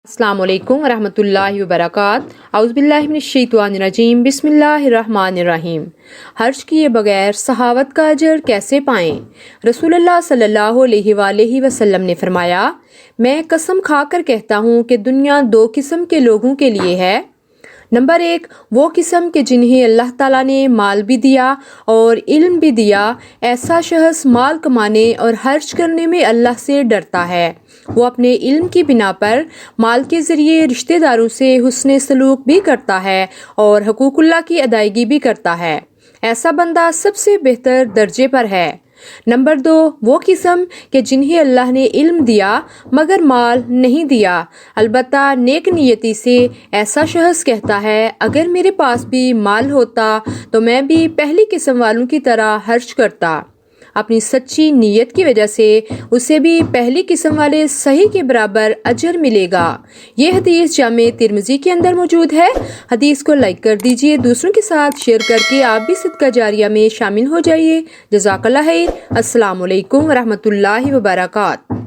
السلام علیکم ورحمۃ اللہ وبرکاتہ۔ اعوذ باللہ من الشیطان الرجیم، بسم اللہ الرحمن الرحیم۔ حج کیے بغیر سخاوت کا اجر کیسے پائیں؟ رسول اللہ صلی اللہ علیہ وآلہ وسلم نے فرمایا، میں قسم کھا کر کہتا ہوں کہ دنیا دو قسم کے لوگوں کے لیے ہے۔ نمبر 1، وہ قسم کہ جنہیں اللہ تعالیٰ نے مال بھی دیا اور علم بھی دیا۔ ایسا شخص مال کمانے اور خرچ کرنے میں اللہ سے ڈرتا ہے۔ وہ اپنے علم کی بنا پر مال کے ذریعے رشتہ داروں سے حسن سلوک بھی کرتا ہے اور حقوق اللہ کی ادائیگی بھی کرتا ہے۔ ایسا بندہ سب سے بہتر درجے پر ہے۔ نمبر 2، وہ قسم کہ جنہیں اللہ نے علم دیا مگر مال نہیں دیا، البتہ نیک نیتی سے ایسا شخص کہتا ہے، اگر میرے پاس بھی مال ہوتا تو میں بھی پہلی قسم والوں کی طرح خرچ کرتا۔ اپنی سچی نیت کی وجہ سے اسے بھی پہلی قسم والے صحیح کے برابر اجر ملے گا۔ یہ حدیث جامع ترمذی کے اندر موجود ہے۔ حدیث کو لائک کر دیجئے، دوسروں کے ساتھ شیئر کر کے آپ بھی صدقہ جاریہ میں شامل ہو جائیے۔ جزاک اللہ خیر۔ السلام علیکم ورحمۃ اللہ وبرکاتہ۔